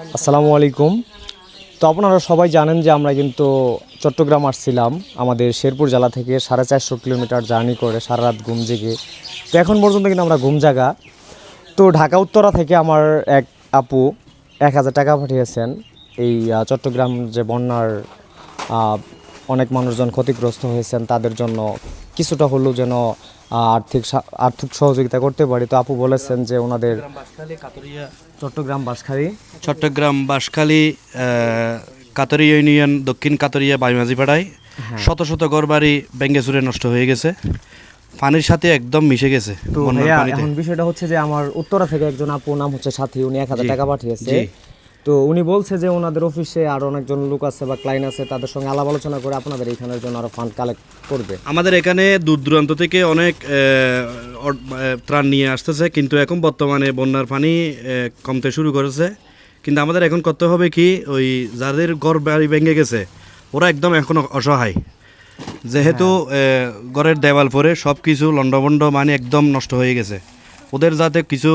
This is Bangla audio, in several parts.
আসসালামু আলাইকুম। তো আপনারা সবাই জানেন যে আমরা কিন্তু চট্টগ্রাম আসছিলাম আমাদের শেরপুর জেলা থেকে 450 কিলোমিটার জার্নি করে সারা রাত ঘুম জেগে। তো এখন পর্যন্ত কিন্তু আমরা ঘুম জাগা। তো ঢাকা উত্তরা থেকে আমার এক আপু 1000 টাকা পাঠিয়েছেন এই চট্টগ্রাম যে বন্যার অনেক মানুষজন ক্ষতিগ্রস্ত হয়েছেন তাদের জন্য কিছুটা হলেও যেন আর্থিক সহযোগিতা করতে পারি। তো আপু বলেছেন যে ওনাদের চট্টগ্রাম বাঁশখালী কাতরিয়া ইউনিয়ন দক্ষিণ কাতরিয়া বাইমাঝি পাড়ায় শত শত ঘরবাড়ি ভেঙে চুরে নষ্ট হয়ে গেছে, পানির সাথে একদম মিশে গেছে। তো ভাইয়া এখন বিষয়টা হচ্ছে যে আমার উত্তরা থেকে একজন আপু নাম হচ্ছে সাথী, উনি 1000 টাকা পাঠিয়েছে। তো উনি বলছে যে ওনাদের অফিসে আরো অনেকজন লোক আছে বা ক্লায়েন্ট আছে, তাদের সঙ্গে আলাপ আলোচনা করে আপনাদের এখানের জন্য আরো ফান্ড কালেক্ট করবে। আমাদের এখানে দূর দূরান্ত থেকে অনেক ত্রাণ নিয়ে আসতেছে, কিন্তু এখন বর্তমানে বন্যার পানি কমতে শুরু করেছে। কিন্তু আমাদের এখন করতে হবে কি, ওই যাদের ঘর বাড়ি ভেঙে গেছে ওরা একদম এখন অসহায়, যেহেতু ঘরের দেওয়াল পরে সব কিছু লন্ডভন্ড মানে একদম নষ্ট হয়ে গেছে। ওদের যাতে কিছু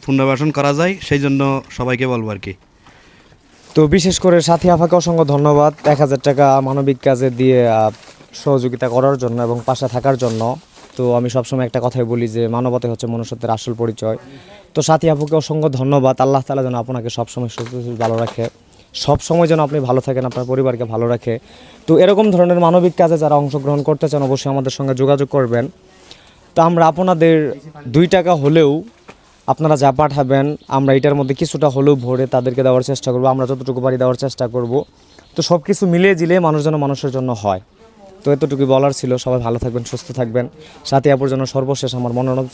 পুনর্বাসন করা যায় সেই জন্য সবাইকে বলবো আর কি। তো বিশেষ করে সাথী আফাকে অসংখ্য ধন্যবাদ 1000 টাকা মানবিক কাজে দিয়ে সহযোগিতা করার জন্য এবং পাশে থাকার জন্য। তো আমি সবসময় একটা কথাই বলি যে মানবতা হচ্ছে মনুষ্যত্বের আসল পরিচয়। তো সাথী আপুকে অসংখ্য ধন্যবাদ। আল্লাহ তাআলা যেন আপনাকে সবসময় সুস্থ ভালো রাখে, সবসময় যেন আপনি ভালো থাকেন, আপনার পরিবারকে ভালো রাখে। তো এরকম ধরনের মানবিক কাজে যারা অংশগ্রহণ করতে চান অবশ্যই আমাদের সঙ্গে যোগাযোগ করবেন। তো আমরা আপনাদের 2 টাকা হলেও আপনারা যা পাঠাবেন আমরা এটার মধ্যে কিছুটা হলেও ভরে তাদেরকে দেওয়ার চেষ্টা করব, আমরা যতটুকু পারি দেওয়ার চেষ্টা করব। তো সব কিছু মিলিয়ে জিলিয়ে মানুষ যেন মানুষের জন্য হয়। তো এতটুকুই বলার ছিল। সবাই ভালো থাকবেন, সুস্থ থাকবেন। সাথী আপুর জন্য সর্বশেষ আমার মনোনয়ন